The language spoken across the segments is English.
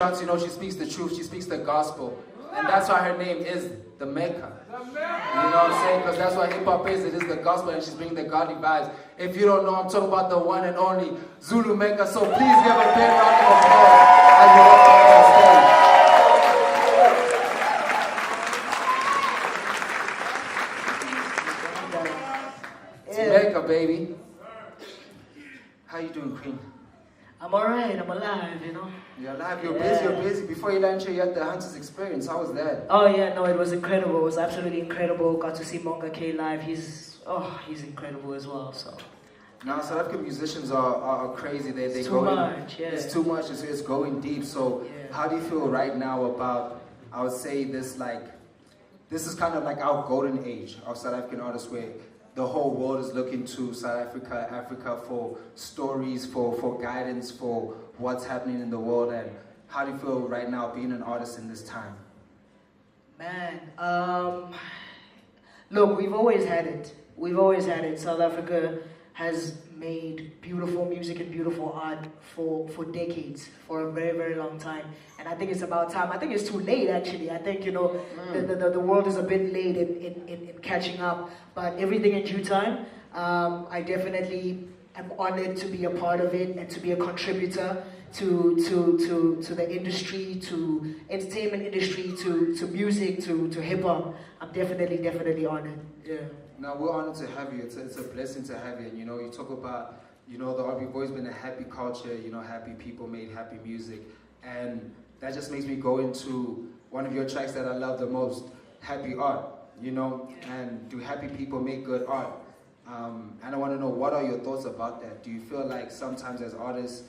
You know, she speaks the truth, she speaks the gospel. And that's why her name is the Mecca. You know what I'm saying? Because that's what hip-hop is. It is the gospel and she's bringing the godly vibes. If you don't know, I'm talking about the one and only Zulu Mecca. So please give a big round of applause as you walk on the stage. It's Mecca, baby. How you doing, Queen? I'm alright, I'm alive, you know. You're alive, you're busy. Before you landed here, you had the Hunters experience. How was that? Oh yeah, no, it was incredible. It was absolutely incredible. Got to see Monga K live. He's incredible as well, so. Now, South African musicians are crazy. They It's go too in, much, yeah. It's too much, it's going deep. So Yeah. how do you feel right now about, I would say this is kind of like our golden age of South African artists where the whole world is looking to South Africa for stories, for guidance, for what's happening in the world. And how do you feel right now being an artist in this time? Man, look, we've always had it. We've always had it. South Africa has made beautiful music and beautiful art for decades, for a very, very long time. And I think it's about time. I think it's too late, actually. I think, you know, the world is a bit late in catching up. But everything in due time, I definitely am honored to be a part of it and to be a contributor to the industry, to entertainment industry, to music, to hip-hop. I'm definitely honored. Yeah. Now, we're honored to have you. It's a blessing to have you. And, you know, you talk about, you know, the art, we've always been a happy culture, you know, happy people made happy music. And that just makes me go into one of your tracks that I love the most, Happy Art, you know, and do happy people make good art? And I want to know, what are your thoughts about that? Do you feel like sometimes as artists,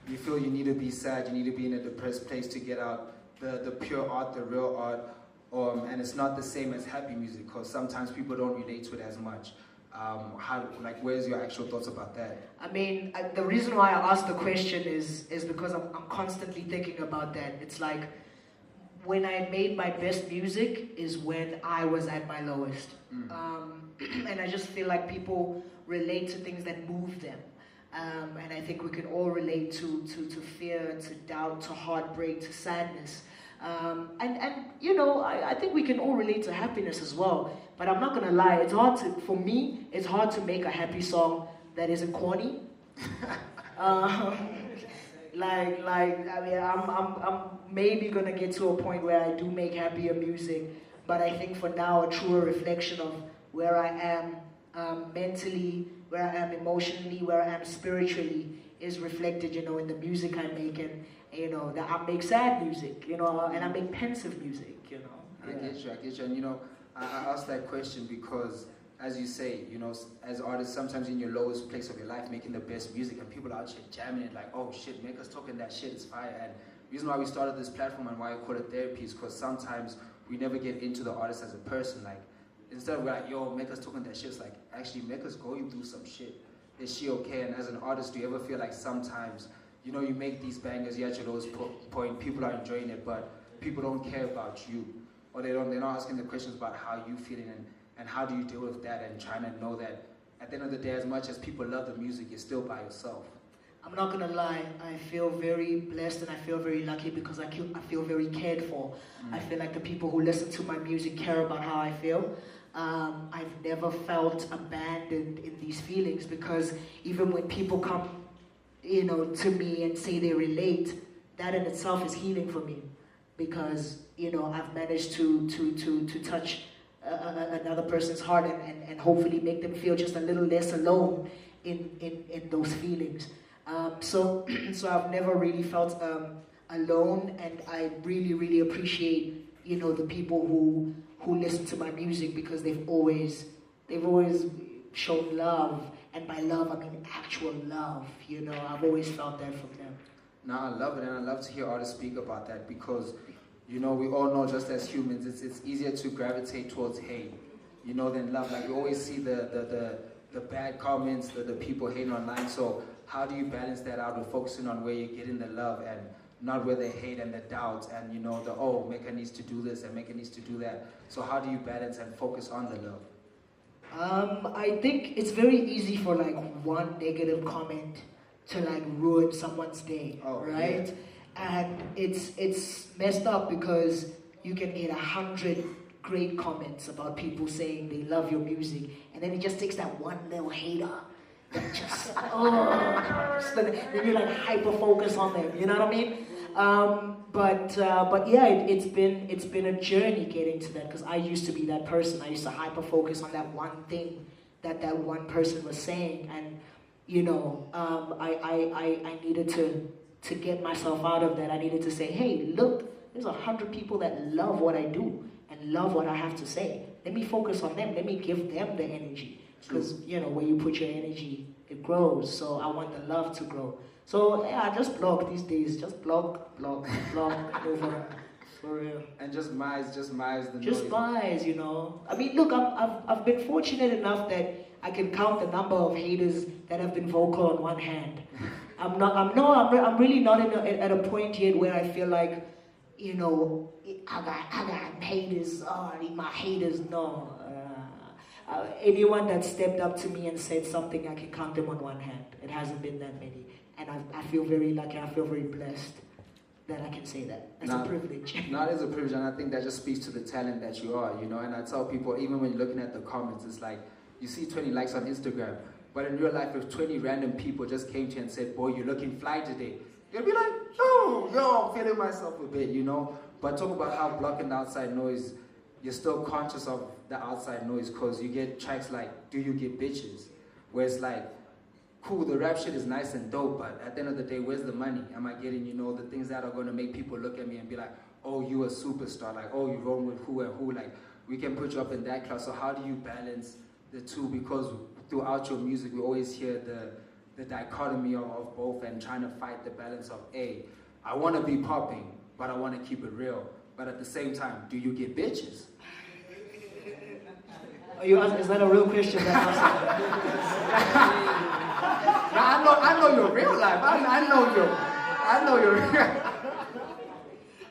you feel you need to be sad, you need to be in a depressed place to get out the pure art, the real art? And it's not the same as happy music because sometimes people don't relate to it as much. Where's your actual thoughts about that? I mean, the reason why I asked the question is because I'm constantly thinking about that. It's like, when I made my best music is when I was at my lowest. And I just feel like people relate to things that move them. And I think we can all relate to fear, to doubt, to heartbreak, to sadness. And you know, I think we can all relate to happiness as well. But I'm not gonna lie, for me, it's hard to make a happy song that isn't corny. I mean, I'm maybe gonna get to a point where I do make happier music, but I think for now, a truer reflection of where I am mentally, where I am emotionally, where I am spiritually is reflected, you know, in the music I make. And you know, that I make sad music, you know, and I make pensive music, you know. I get you. And you know, I asked that question because, as you say, you know, as artists, sometimes in your lowest place of your life, making the best music, and people are out here jamming it like, oh shit, make us talking that shit, it's fire. And the reason why we started this platform and why I call it therapy is because sometimes we never get into the artist as a person. Like, instead of like, yo, make us talking that shit, it's like, actually, make us going through some shit. Is she okay? And as an artist, do you ever feel like sometimes, you know, you make these bangers, you're at your lowest point, people are enjoying it, but people don't care about you. Or they're not asking the questions about how you feeling and how do you deal with that, and trying to know that at the end of the day, as much as people love the music, you're still by yourself. I'm not gonna lie, I feel very blessed and I feel very lucky because I feel very cared for. I feel like the people who listen to my music care about how I feel. I've never felt abandoned in these feelings because even when people come, you know, to me and say they relate, that in itself is healing for me because, you know, I've managed to touch another person's heart and hopefully make them feel just a little less alone in those feelings. So I've never really felt alone, and I really appreciate, you know, the people who listen to my music because they've always shown love. And by love, I mean actual love, you know. I've always felt that from them. Now, I love it, and I love to hear artists speak about that because, you know, we all know just as humans, it's easier to gravitate towards hate, you know, than love. Like, we always see the bad comments, the people hating online. So how do you balance that out with focusing on where you're getting the love and not where the hate and the doubts and, you know, oh, Mecca needs to do this and Mecca needs to do that. So how do you balance and focus on the love? I think it's very easy for like one negative comment to like ruin someone's day, right? And it's messed up because you can get 100 great comments about people saying they love your music, and then it just takes that one little hater that just so then you like hyper focus on them. You know what I mean? But yeah, it's been a journey getting to that, because I used to be that person. I used to hyper focus on that one thing that one person was saying, and you know, I needed to get myself out of that. I needed to say, hey, look, there's 100 people that love what I do and love what I have to say. Let me focus on them. Let me give them the energy, because you know, where you put your energy, it grows. So I want the love to grow. So yeah, I just blog these days. Just blog over. For real. And just mize the noise. Just mize, you know. I mean, look, I've been fortunate enough that I can count the number of haters that have been vocal on one hand. I'm really not at a point yet where I feel like, you know, I got haters. Oh, I need my haters. No. Anyone that stepped up to me and said something, I can count them on one hand. It hasn't been that many. And I feel very lucky. I feel very blessed that I can say that. That's a privilege. No, it is a privilege, and I think that just speaks to the talent that you are, you know. And I tell people, even when you're looking at the comments, it's like, you see 20 likes on Instagram, but in real life, if 20 random people just came to you and said, boy, you're looking fly today, you'll be like, oh, yo, I'm feeling myself a bit, you know. But talk about how blocking the outside noise, you're still conscious of the outside noise, because you get tracks like, Do You Get Bitches? Where it's like, cool, the rap shit is nice and dope, but at the end of the day, where's the money? Am I getting, you know, the things that are going to make people look at me and be like, oh, you a superstar, like, oh, you roll with who and who, like, we can put you up in that class. So how do you balance the two? Because throughout your music, we always hear the dichotomy of both, and trying to fight the balance of, A, I want to be popping, but I want to keep it real. But at the same time, do you get bitches? Are you asking, is that a real question? Now, I know your real life. I know your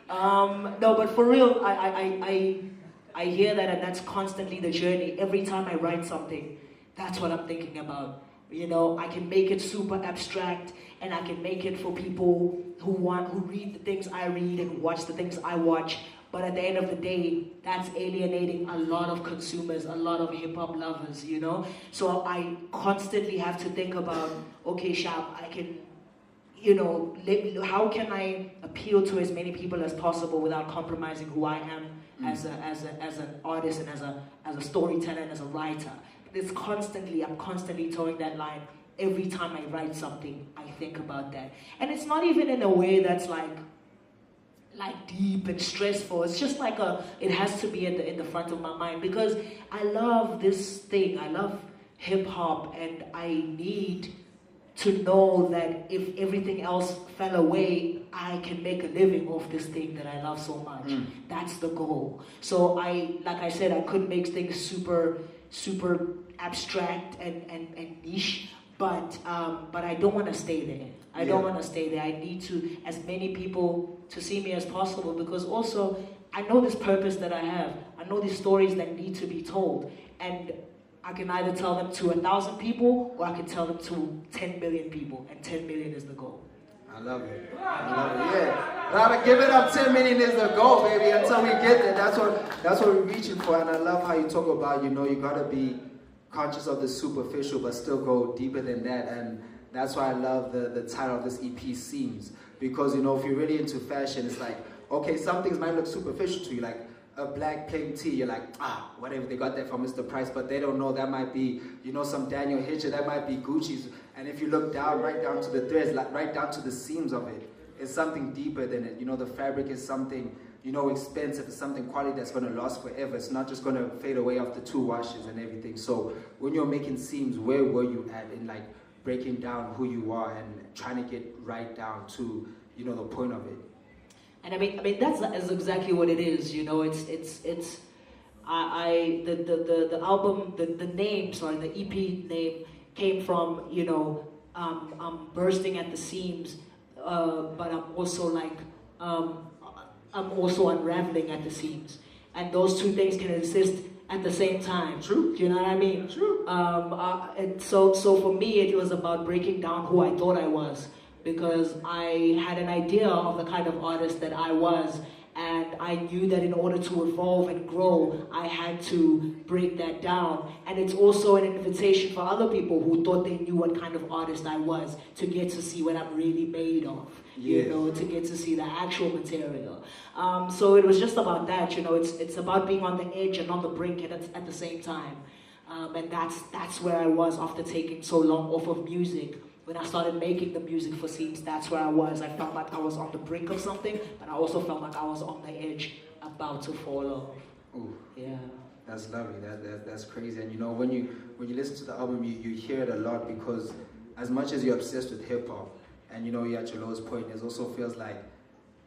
real. No, but for real, I hear that, and that's constantly the journey. Every time I write something, that's what I'm thinking about. You know, I can make it super abstract, and I can make it for people who read the things I read and watch the things I watch. But at the end of the day, that's alienating a lot of consumers, a lot of hip-hop lovers, you know? So I constantly have to think about, okay, Shab, I can, you know, how can I appeal to as many people as possible without compromising who I am as an artist and as a storyteller and as a writer? I'm constantly towing that line. Every time I write something, I think about that. And it's not even in a way that's like deep and stressful. It's just like it has to be in the front of my mind, because I love this thing. I love hip hop, and I need to know that if everything else fell away, I can make a living off this thing that I love so much. That's the goal. So like I said, I could make things super abstract and niche, but I don't want to stay there. I don't want to stay there. I need to, as many people to see me as possible, because also I know this purpose that I have. I know these stories that need to be told, and I can either tell them to 1,000 people, or I can tell them to 10 million people, and 10 million is the goal. I love it. Yeah. Gotta give it up. 10 million is the goal, baby. Until we get there, that's what we're reaching for. And I love how you talk about, you know, you gotta be conscious of the superficial, but still go deeper than that. And that's why I love the title of this EP, Seams. Because, you know, if you're really into fashion, it's like, okay, some things might look superficial to you, like a black plain tee, you're like, whatever, they got that from Mr. Price, but they don't know that might be, you know, some Daniel Hitcher, that might be Gucci's. And if you look down, right down to the threads, like right down to the seams of it, it's something deeper than it. You know, the fabric is something, you know, expensive. It's something quality that's going to last forever. It's not just going to fade away after 2 washes and everything. So when you're making seams, where were you at in like breaking down who you are and trying to get right down to, you know, the point of it? And I mean that's exactly what it is. You know, the album, the name, sorry, the EP name came from, you know, I'm bursting at the seams, but I'm also like, I'm also unraveling at the seams, and those two things can exist at the same time. True. Do you know what I mean? True. And so for me, it was about breaking down who I thought I was, because I had an idea of the kind of artist that I was, and I knew that in order to evolve and grow, I had to break that down. And it's also an invitation for other people who thought they knew what kind of artist I was to get to see what I'm really made of, you know, to get to see the actual material. So it was just about that, you know, it's about being on the edge and on the brink at the same time. And that's where I was after taking so long off of music. When I started making the music for Seams, that's where I was. I felt like I was on the brink of something, but I also felt like I was on the edge, about to fall off. Ooh, yeah. That's lovely. That's crazy. And you know, when you listen to the album, you hear it a lot, because as much as you're obsessed with hip hop, and you know you're at your lowest point, it also feels like,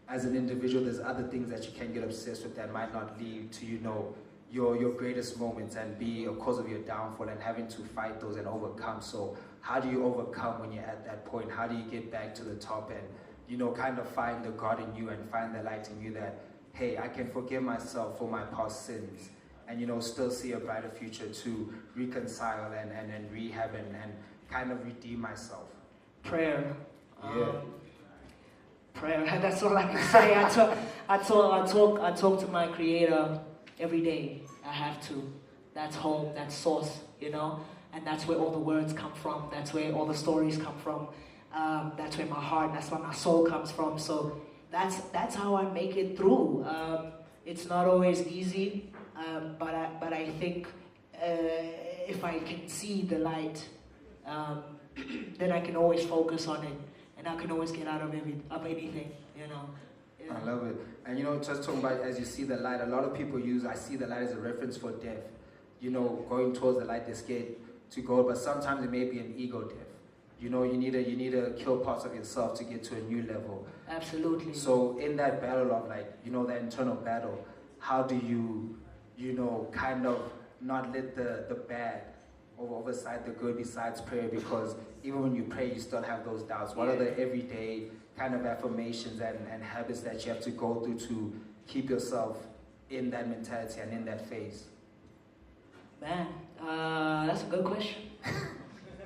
as an individual, there's other things that you can get obsessed with that might not lead to, you know, your greatest moments and be a cause of your downfall, and having to fight those and overcome. So how do you overcome when you're at that point? How do you get back to the top and, you know, kind of find the God in you and find the light in you that, hey, I can forgive myself for my past sins and, you know, still see a brighter future to reconcile and rehab and kind of redeem myself? Prayer. Yeah. Prayer. That's all I can say. I talk to my Creator every day. I have to. That's home. That's source. You know. And that's where all the words come from. That's where all the stories come from. That's where my heart, that's where my soul comes from. So that's how I make it through. It's not always easy, but I think if I can see the light, then I can always focus on it, and I can always get out of anything. You know. Yeah. I love it. And you know, just talking about as you see the light, a lot of people use I see the light as a reference for death. You know, going towards the light, they're scared to go, but sometimes it may be an ego death. You know, you need to kill parts of yourself to get to a new level. Absolutely. So in that battle of, like, you know, that internal battle, how do you, you know, kind of not let the bad overside the good besides prayer? Because even when you pray, you still have those doubts. What are the everyday kind of affirmations and habits that you have to go through to keep yourself in that mentality and in that phase? Man, that's a good question.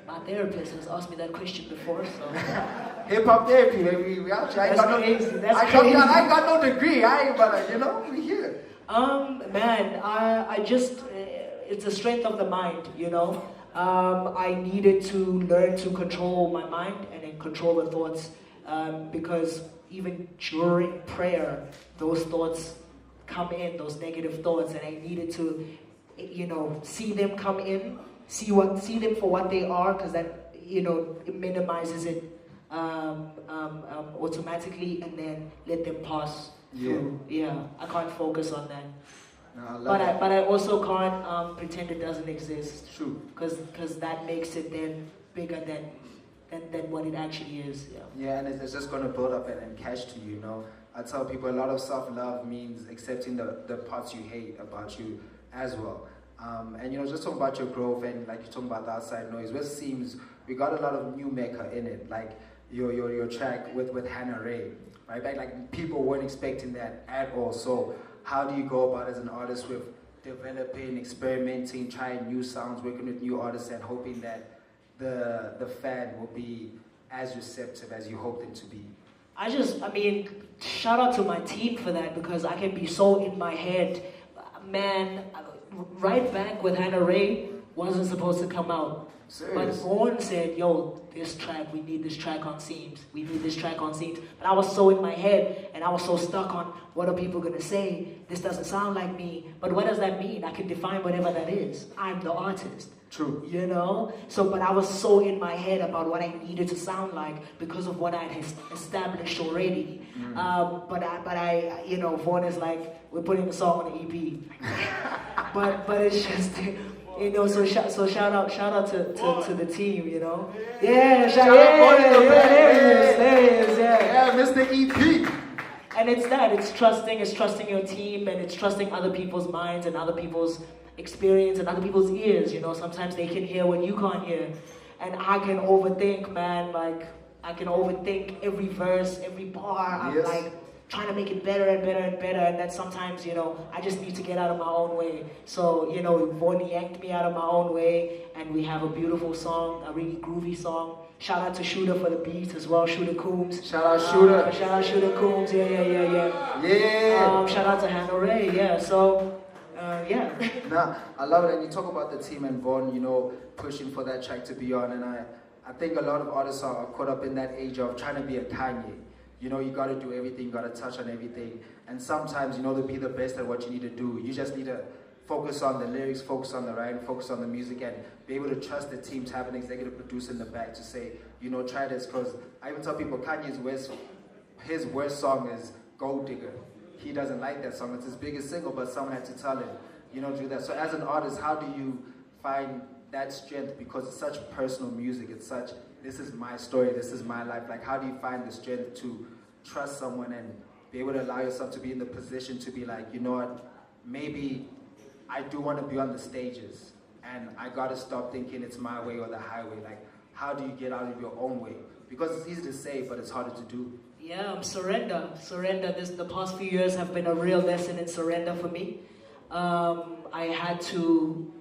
My therapist has asked me that question before, so... Hip hop therapy, baby. We out here. I got no degree. But you know, we here. Man, I just, it's a strength of the mind, you know. I needed to learn to control my mind and then control the thoughts, because even during prayer, those thoughts come in, those negative thoughts, and I needed to, you know, see them come in, see them for what they are, because that, you know, it minimizes it automatically, and then let them pass through. Yeah, I can't focus on that. No, but I also can't pretend it doesn't exist. True. Because that makes it then bigger than what it actually is. Yeah. Yeah, and it's just going to build up and catch to you, you know. I tell people a lot of self-love means accepting the parts you hate about you as well. And you know, just talking about your growth and like you're talking about the outside noise, what seems we got a lot of new Mecca in it, like your track with Hannah Ray, right? Like people weren't expecting that at all. So how do you go about as an artist with developing, experimenting, trying new sounds, working with new artists, and hoping that the fan will be as receptive as you hope them to be? I mean, shout out to my team for that, because I can be so in my head. Man, Right Back with Hannah Ray wasn't supposed to come out. Serious? But Vaughn said, yo, this track, we need this track on Seams. We need this track on Seams. But I was so in my head, and I was so stuck on, what are people going to say? This doesn't sound like me. But what does that mean? I can define whatever that is. I'm the artist. True. You know? So, but I was so in my head about what I needed to sound like because of what I had established already. But I, you know, Vaughn is like, we're putting a song on the EP. but it's just, you know, so shout out to the team, you know. Yeah, there he is, yeah, Mr. EP. And it's trusting your team, and it's trusting other people's minds and other people's experience and other people's ears, you know. Sometimes they can hear what you can't hear. And I can overthink, man, like, I can overthink every verse, every bar. I'm like, trying to make it better and better and better, and that sometimes, you know, I just need to get out of my own way. So, you know, Vaughn yanked me out of my own way, and we have a beautiful song, a really groovy song, Shout out to Shooter for the beats as well, Shooter Coombs. Shout out Shooter. Shout out Shooter Coombs, yeah. Yeah. Shout out to Hannah Ray, yeah. So, yeah. Nah, I love it. And you talk about the team and Vaughn, you know, pushing for that track to be on. And I think a lot of artists are caught up in that age of trying to be a Kanye. You know, you got to do everything, you got to touch on everything. And sometimes, you know, to be the best at what you need to do, you just need to focus on the lyrics, focus on the writing, focus on the music, and be able to trust the team to have an executive producer in the back to say, you know, try this. Because I even tell people Kanye's his worst song is Gold Digger. He doesn't like that song. It's his biggest single, but someone had to tell him, you know, do that. So as an artist, how do you find that strength? Because it's such personal music. It's such, this is my story, this is my life. Like, how do you find the strength to trust someone and be able to allow yourself to be in the position to be like, you know what, maybe I do want to be on the stages and I got to stop thinking it's my way or the highway. Like, how do you get out of your own way? Because it's easy to say, but it's harder to do. Yeah, surrender. The past few years have been a real lesson in surrender for me. I had to,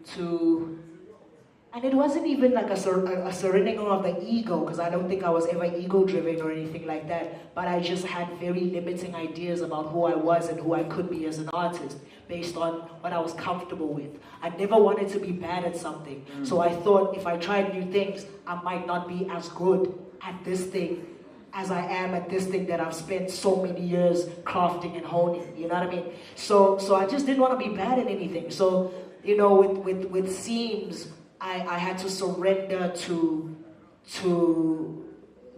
and it wasn't even like a surrendering of the ego, because I don't think I was ever ego-driven or anything like that, but I just had very limiting ideas about who I was and who I could be as an artist, based on what I was comfortable with. I never wanted to be bad at something, so I thought if I tried new things, I might not be as good at this thing as I am at this thing that I've spent so many years crafting and honing, you know what I mean? So I just didn't want to be bad at anything. So, you know, with Seams, I had to surrender to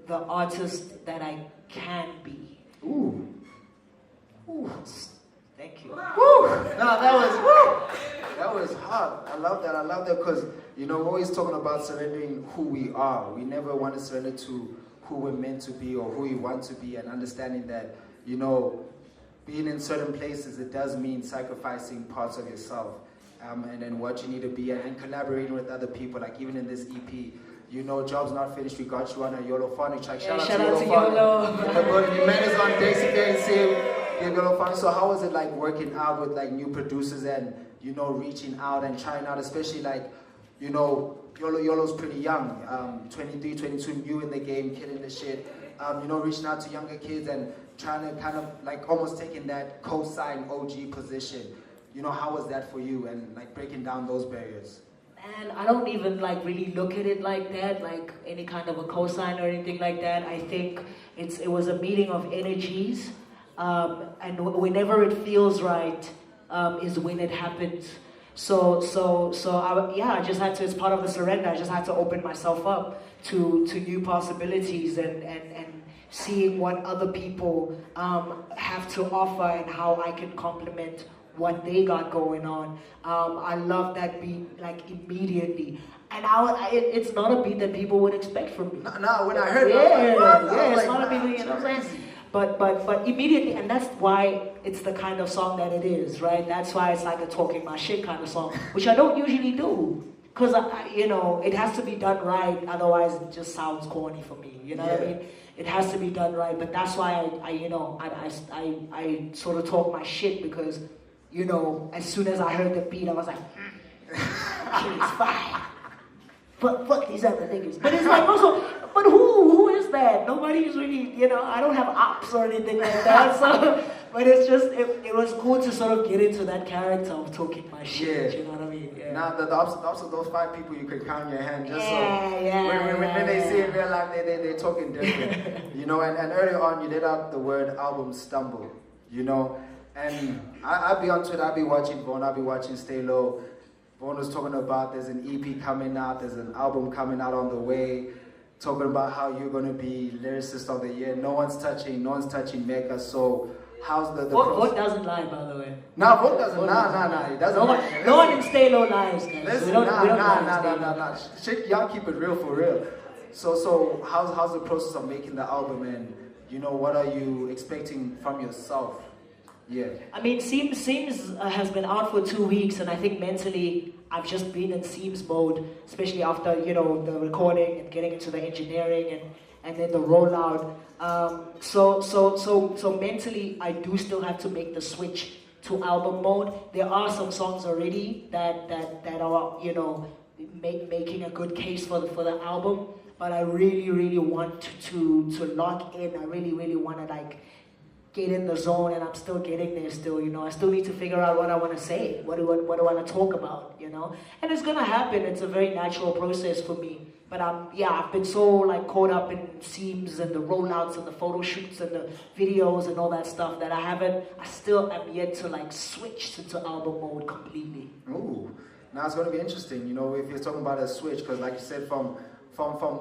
the artist that I can be. Ooh. Thank you. Woo. No, that was hard. I love that because, you know, we're always talking about surrendering who we are. We never want to surrender to who we're meant to be or who we want to be, and understanding that, you know, being in certain places, it does mean sacrificing parts of yourself, and then what you need to be, and collaborating with other people. Like even in this EP, you know, Job's Not Finished, we got you on a YOLO track. Shout out to YOLO. You met us on Daisy Day, YOLO. So how was it like working out with like new producers and, you know, reaching out and trying out, especially like, you know, YOLO's pretty young, 23, 22, new in the game, killing the shit. You know, reaching out to younger kids and trying to kind of like almost taking that co-sign OG position. You know, how was that for you, and like breaking down those barriers? And I don't even like really look at it like that, like any kind of a cosign or anything like that. I think it was a meeting of energies, and whenever it feels right is when it happens. So I just had to, it's part of the surrender, I just had to open myself up to new possibilities and seeing what other people have to offer and how I can complement what they got going on. I love that beat like immediately. And it's not a beat that people would expect from me. No, when I heard it, it's not a beat, you know what I'm saying? But immediately, and that's why it's the kind of song that it is, right? That's why it's like a talking my shit kind of song, which I don't usually do. Because, you know, it has to be done right, otherwise it just sounds corny for me, you know what I mean? It has to be done right, but that's why I sort of talk my shit, because, you know, as soon as I heard the beat, I was like, shit is fire. Fuck these other niggas. But it's like also, but who is that? Nobody's really, you know, I don't have ops or anything like that. So, but it's just, it was cool to sort of get into that character of talking my shit. You know what I mean? Yeah. Now, the ops of those 5 people you can count on your hand. Just when they see in real life, they're talking different. You know, and earlier on, you let out the word album stumble, you know. And I'll be on Twitter, I'll be watching Vaughn, I'll be watching Stay Low. Vaughn was talking about there's an EP coming out, there's an album coming out on the way, talking about how you're going to be lyricist of the year. No one's touching Mecca, so how's the Vaughn doesn't lie, by the way. No, Vaughn doesn't, he doesn't. No one in Stay Low lies, guys. Listen, Shit, y'all keep it real for real. So how's the process of making the album, and, you know, what are you expecting from yourself? Yeah. I mean, Seams has been out for 2 weeks, and I think mentally I've just been in Seams mode, especially after, you know, the recording and getting into the engineering and then the rollout. So mentally I do still have to make the switch to album mode. There are some songs already that are, you know, making a good case for the album. but I really, really want to lock in. I really, really want to like get in the zone, and I'm still getting there still, you know. I still need to figure out what I want to say, what do I want to talk about, you know. And it's going to happen. It's a very natural process for me. But I've been so like caught up in seams and the rollouts and the photo shoots and the videos and all that stuff that I still am yet to like switch into album mode completely. Ooh, now it's going to be interesting, you know, if you're talking about a switch, because like you said, from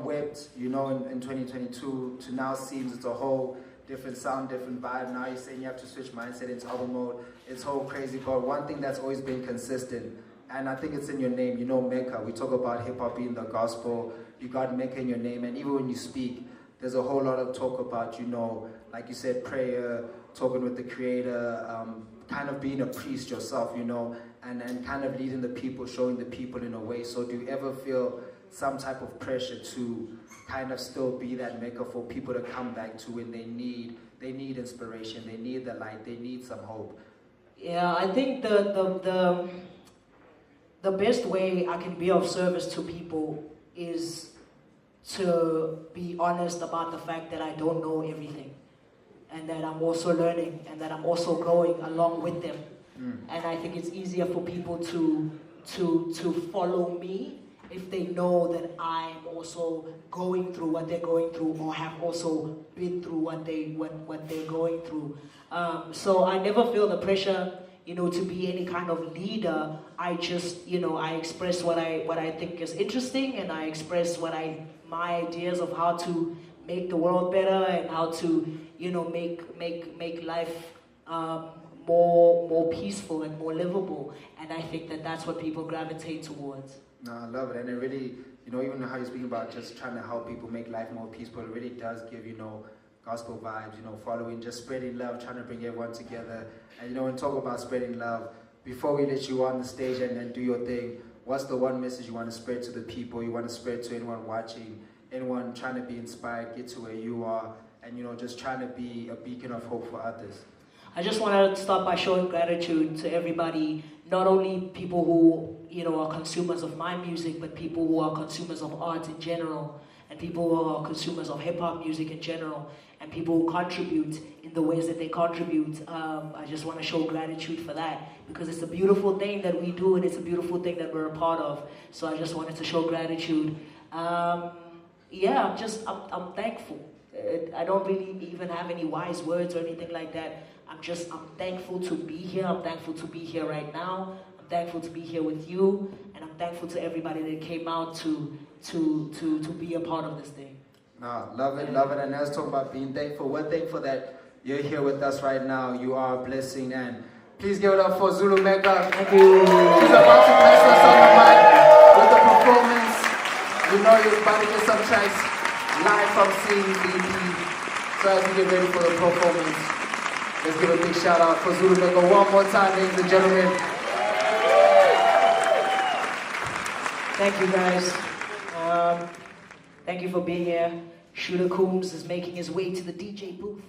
Webbed, you know, in 2022 to now seems it's a whole different sound, different vibe. Now you're saying you have to switch mindset into album mode. It's whole crazy, but one thing that's always been consistent, and I think it's in your name, you know, Mecca. We talk about hip-hop being the gospel. You got Mecca in your name, and even when you speak, there's a whole lot of talk about, you know, like you said, prayer, talking with the Creator, kind of being a priest yourself, you know, and kind of leading the people, showing the people in a way. So do you ever feel some type of pressure to kind of still be that Mecca for people to come back to when they need inspiration, they need the light, they need some hope? Yeah, I think the best way I can be of service to people is to be honest about the fact that I don't know everything, and that I'm also learning, and that I'm also growing along with them. And I think it's easier for people to follow me if they know that I'm also going through what they're going through, or have also been through what they're going through. So I never feel the pressure, you know, to be any kind of leader. I just, you know, I express what I think is interesting, and I express my ideas of how to make the world better, and how to, you know, make life more peaceful and more livable. And I think that that's what people gravitate towards. No, I love it, and it really, you know, even how you're speaking about just trying to help people make life more peaceful, it really does give, you know, gospel vibes, you know, following, just spreading love, trying to bring everyone together. And, you know, when talk about spreading love, before we let you on the stage and do your thing, what's the one message you want to spread to the people, you want to spread to anyone watching, anyone trying to be inspired, get to where you are, and, you know, just trying to be a beacon of hope for others? I just want to start by showing gratitude to everybody, not only people who, you know, are consumers of my music, but people who are consumers of art in general, and people who are consumers of hip-hop music in general, and people who contribute in the ways that they contribute. I just want to show gratitude for that, because it's a beautiful thing that we do, and it's a beautiful thing that we're a part of. So I just wanted to show gratitude. I'm thankful. I don't really even have any wise words or anything like that. I'm thankful to be here. I'm thankful to be here right now. I'm thankful to be here with you, and I'm thankful to everybody that came out to be a part of this thing. No, love it. And I was talking about being thankful. We're thankful that you're here with us right now. You are a blessing, and please give it up for Zulu Mecca. Thank you. He's about to bless us on the mic with a performance. You know you're about to get some tracks live from Scenes EP. So as we get ready for the performance, let's give a big shout out for Zulu Mecca one more time, ladies and gentlemen. Thank you, guys. Thank you for being here. Shooter Coombs is making his way to the DJ booth.